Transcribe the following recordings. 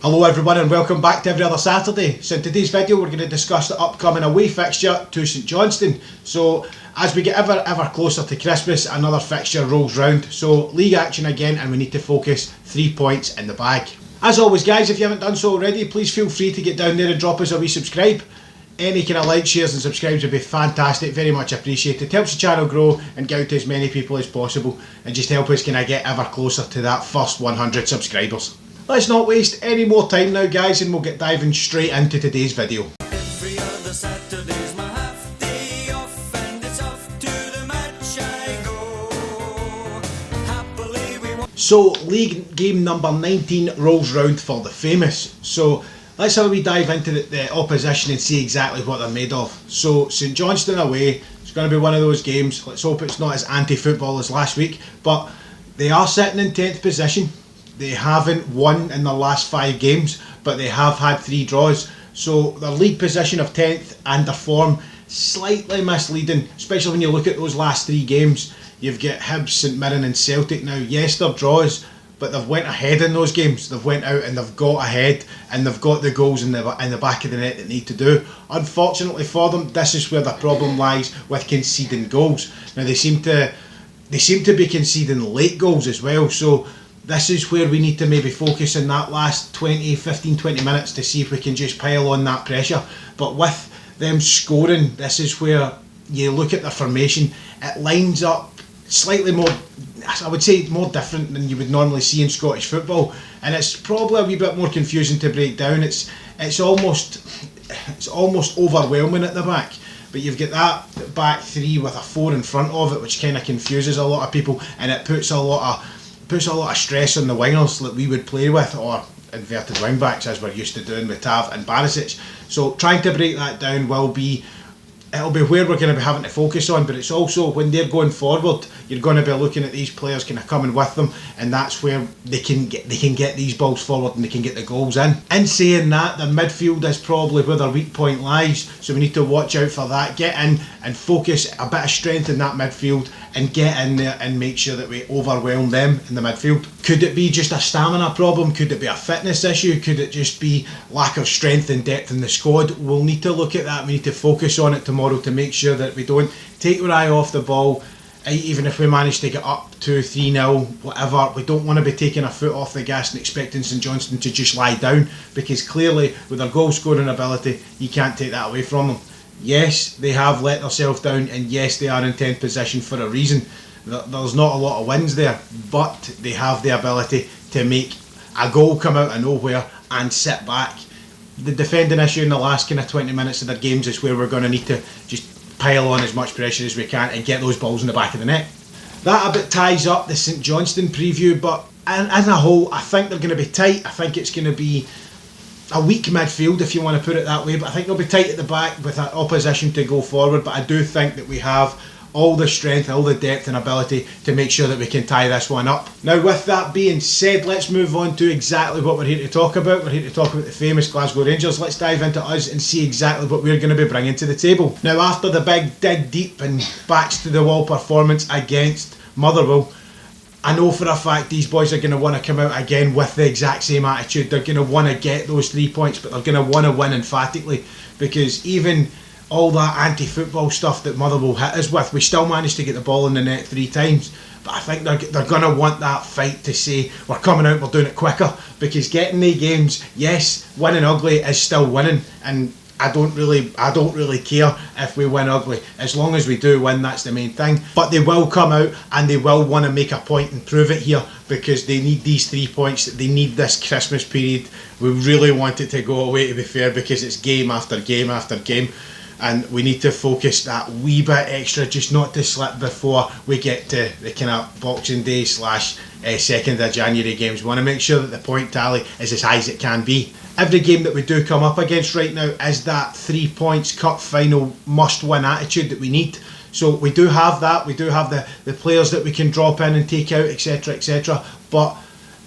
Hello everyone and welcome back to Every Other Saturday. So in today's video we're going to discuss the upcoming away fixture to St Johnstone. So as we get ever closer to Christmas, another fixture rolls round. So league action again, and we need to focus 3 points in the bag. As always guys, if you haven't done so already, please feel free to get down there and drop us a wee subscribe. Any kind of likes, shares and subscribes would be fantastic, very much appreciated. It helps the channel grow and get out to as many people as possible, and just help us kind of get ever closer to that first 100 subscribers. Let's not waste any more time now guys, and we'll get diving straight into today's video. Every other Saturday's my half day off, and it's off to the match I go. Happily we want. So league game number 19 rolls round for the famous. So let's have a wee dive into the opposition and see exactly what they're made of. So St Johnstone away, it's going to be one of those games. Let's hope it's not as anti-football as last week, but they are sitting in 10th position. They haven't won in their last 5 games, but they have had 3 draws. So their league position of 10th and their form slightly misleading, especially when you look at those last 3 games. You've got Hibs, St Mirren and Celtic now. Yes, they're draws, but they've went ahead in those games. They've went out and they've got ahead, and they've got the goals in the back of the net that need to do. Unfortunately for them, this is where the problem lies with conceding goals. Now they seem to be conceding late goals as well. So this is where we need to maybe focus in that last 15-20 minutes to see if we can just pile on that pressure. But with them scoring, this is where you look at the formation. It lines up slightly more, I would say, more different than you would normally see in Scottish football, and it's probably a wee bit more confusing to break down. It's almost overwhelming at the back. But you've got that back 3 with a 4 in front of it, which kind of confuses a lot of people, and it puts a lot of stress on the wingers that we would play with, or inverted wing backs as we're used to doing with Tav and Barisic. So trying to break that down it'll be where we're going to be having to focus on, but it's also when they're going forward, you're going to be looking at these players kind of coming with them, and that's where they can get these balls forward and they can get the goals in. In saying that, the midfield is probably where their weak point lies, so we need to watch out for that. Get in and focus a bit of strength in that midfield, and get in there and make sure that we overwhelm them in the midfield. Could it be just a stamina problem? Could it be a fitness issue? Could it just be lack of strength and depth in the squad? We'll need to look at that. We need to focus on it tomorrow to make sure that we don't take our eye off the ball. Even if we manage to get up to 3-0, whatever, we don't want to be taking a foot off the gas and expecting St Johnstone to just lie down, because clearly with their goal scoring ability, you can't take that away from them. Yes, they have let themselves down, and yes, they are in 10th position for a reason. There's not a lot of wins there, but they have the ability to make a goal come out of nowhere and sit back. The defending issue in the last kind of 20 minutes of their games is where we're going to need to just pile on as much pressure as we can and get those balls in the back of the net. That a bit ties up the St Johnstone preview, but as a whole, I think they're going to be tight. I think it's going to be a weak midfield, if you want to put it that way, but I think they'll be tight at the back with that opposition to go forward. But I do think that we have all the strength, all the depth and ability to make sure that we can tie this one up. Now with that being said, let's move on to exactly what we're here to talk about. We're here to talk about the famous Glasgow Rangers. Let's dive into us and see exactly what we're going to be bringing to the table. Now after the big dig deep and backs to the wall performance against Motherwell, I know for a fact these boys are going to want to come out again with the exact same attitude. They're going to want to get those 3 points, but they're going to want to win emphatically, because even all that anti-football stuff that Motherwell hit us with, we still managed to get the ball in the net 3 times. But I think they're going to want that fight to say, we're coming out, we're doing it quicker, because getting the games, yes, winning ugly is still winning, and I don't really care if we win ugly. As long as we do win, that's the main thing. But they will come out and they will want to make a point and prove it here, because they need these 3 points. They need this Christmas period. We really want it to go away, to be fair, because it's game after game after game, and we need to focus that wee bit extra, just not to slip before we get to the kind of Boxing Day / 2nd of January games. We want to make sure that the point tally is as high as it can be. Every game that we do come up against right now is that 3 points cup final must win attitude that we need. So we do have that. We do have the players that we can drop in and take out, etc, etc, but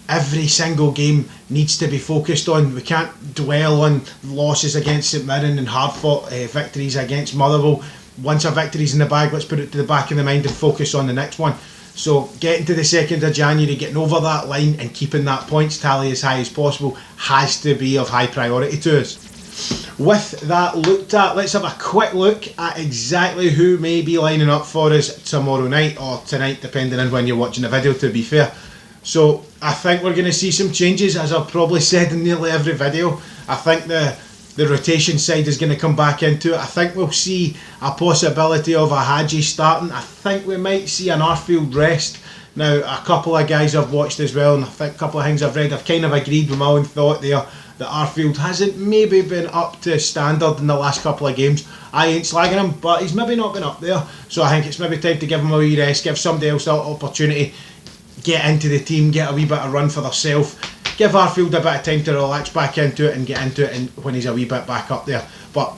every single game needs to be focused on. We can't dwell on losses against St Mirren and hard fought victories against Motherwell. Once a victory's in the bag, let's put it to the back of the mind and focus on the next one. So getting to the 2nd of January, getting over that line and keeping that points tally as high as possible has to be of high priority to us. With that looked at, let's have a quick look at exactly who may be lining up for us tomorrow night, or tonight depending on when you're watching the video, to be fair. So I think we're going to see some changes, as I've probably said in nearly every video. I think the rotation side is going to come back into it. I think we'll see a possibility of a Hadji starting. I think we might see an Arfield rest. Now, a couple of guys I've watched as well, and I think a couple of things I've read, I've kind of agreed with my own thought there, that Arfield hasn't maybe been up to standard in the last couple of games. I ain't slagging him, but he's maybe not been up there. So I think it's maybe time to give him a wee rest, give somebody else that opportunity, get into the team, get a wee bit of run for themselves. Give Arfield a bit of time to relax back into it and get into it when he's a wee bit back up there. But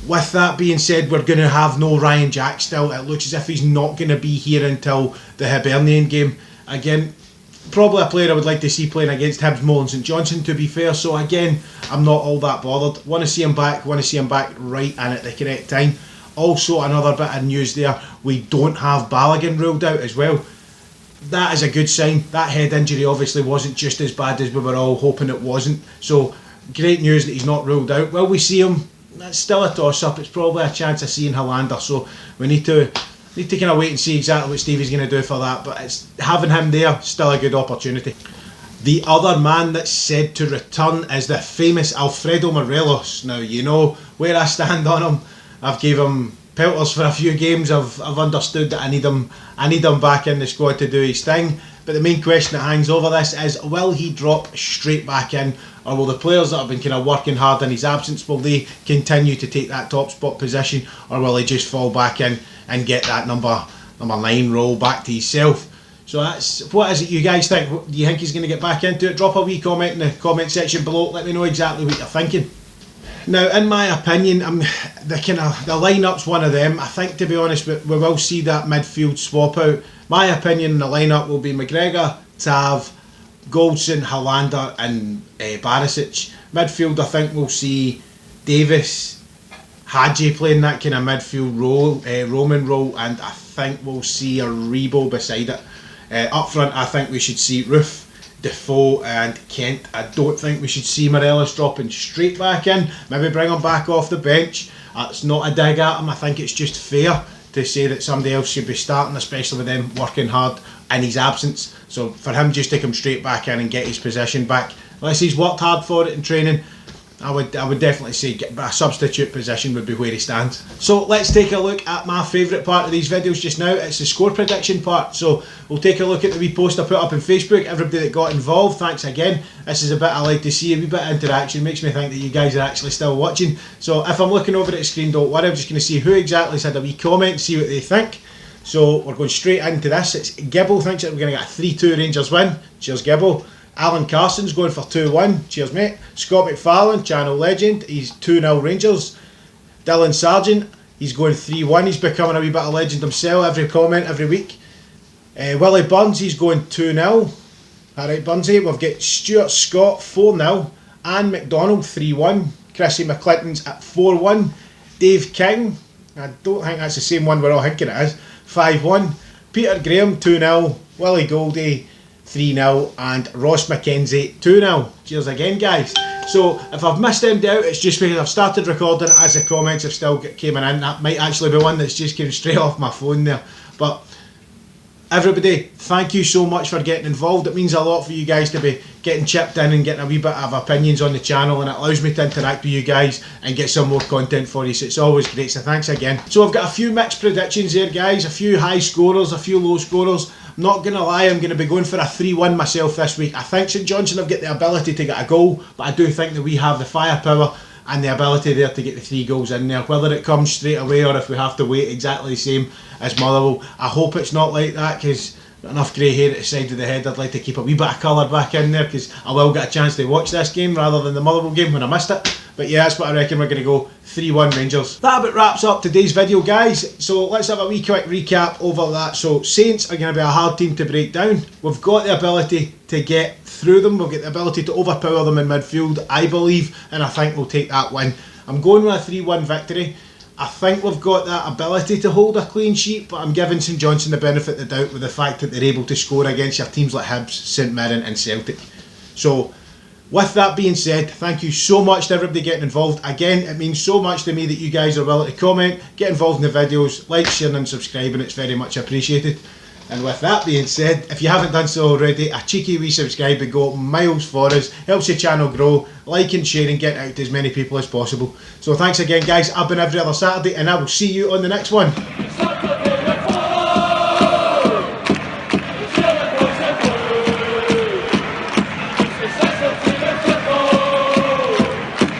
with that being said, we're going to have no Ryan Jack still. It looks as if he's not going to be here until the Hibernian game. Again, probably a player I would like to see playing against Hibs more than St Johnstone, to be fair. So again, I'm not all that bothered. Want to see him back right and at the correct time. Also, another bit of news there, we don't have Balogun ruled out as well. That is a good sign. That head injury obviously wasn't just as bad as we were all hoping it wasn't. So great news that he's not ruled out. Will we see him? That's still a toss-up. It's probably a chance of seeing Hollander. So we need to kind of wait and see exactly what Stevie's going to do for that. But it's having him there, still a good opportunity. The other man that's said to return is the famous Alfredo Morelos. Now, you know where I stand on him. I've gave him pelters for a few games. I've understood that I need him back in the squad to do his thing. But the main question that hangs over this is, will he drop straight back in, or will the players that have been kind of working hard in his absence, will they continue to take that top spot position, or will he just fall back in and get that number 9 role back to himself? So that's, what is it you guys think? Do you think he's going to get back into it? Drop a wee comment in the comment section below. Let me know exactly what you're thinking. Now, in my opinion, the lineup's one of them. I think, to be honest, we will see that midfield swap out. My opinion in the lineup will be McGregor, Tav, Goldson, Hollander and Barisic. Midfield, I think we'll see Davis, Hadji playing that kind of midfield role, Roman role, and I think we'll see a Rebo beside it. Up front, I think we should see Roof, Defoe and Kent. I don't think we should see Morelos dropping straight back in. Maybe bring him back off the bench. It's not a dig at him. I think it's just fair to say that somebody else should be starting, especially with them working hard in his absence. So for him just to come straight back in and get his position back, unless he's worked hard for it in training, I would definitely say a substitute position would be where he stands. So let's take a look at my favourite part of these videos just now. It's the score prediction part. So we'll take a look at the wee post I put up on Facebook. Everybody that got involved, thanks again. This is a bit I like to see, a wee bit of interaction. Makes me think that you guys are actually still watching. So if I'm looking over at the screen, don't worry, I'm just going to see who exactly said a wee comment, see what they think. So we're going straight into this. It's Gibble thinks that we're going to get a 3-2 Rangers win. Cheers, Gibble. Alan Carson's going for 2-1. Cheers, mate. Scott McFarlane, channel legend, he's 2-0 Rangers. Dylan Sargent, he's going 3-1. He's becoming a wee bit of legend himself. Every comment, every week. Willie Burns, he's going 2-0. Alright, Burnsy. We've got Stuart Scott 4-0. Anne McDonald 3-1. Chrissy McClinton's at 4-1. Dave King, I don't think that's the same one we're all thinking it is, 5-1. Peter Graham 2-0. Willie Goldie 3-0 and Ross McKenzie 2-0. Cheers again, guys. So if I've missed anybody out, it's just because I've started recording as the comments have still came in. That might actually be one that's just came straight off my phone there. But everybody, thank you so much for getting involved. It means a lot for you guys to be getting chipped in and getting a wee bit of opinions on the channel, and it allows me to interact with you guys and get some more content for you, so it's always great. So thanks again. So I've got a few mixed predictions here, guys, a few high scorers, a few low scorers. I'm not going to lie, I'm going to be going for a 3-1 myself this week. I think St Johnstone have got the ability to get a goal, but I do think that we have the firepower and the ability there to get the 3 goals in there. Whether it comes straight away or if we have to wait exactly the same as Motherwell, I hope it's not like that, because got enough grey hair at the side of the head. I'd like to keep a wee bit of colour back in there, because I will get a chance to watch this game rather than the Motherwell game when I missed it. But yeah, that's what I reckon. We're going to go 3-1 Rangers. That about wraps up today's video, guys. So let's have a wee quick recap over that. So Saints are going to be a hard team to break down. We've got the ability to get through them. We've got the ability to overpower them in midfield, I believe, and I think we'll take that win. I'm going with a 3-1 victory. I think we've got that ability to hold a clean sheet, but I'm giving St Johnstone the benefit of the doubt with the fact that they're able to score against your teams like Hibs, St Mirren and Celtic. So, with that being said, thank you so much to everybody getting involved. Again, it means so much to me that you guys are willing to comment, get involved in the videos, like, share and subscribe, and it's very much appreciated. And with that being said, if you haven't done so already, a cheeky wee subscribe would go miles for us, helps the channel grow, like and share and get out to as many people as possible. So thanks again guys, I've been every other Saturday and I will see you on the next one.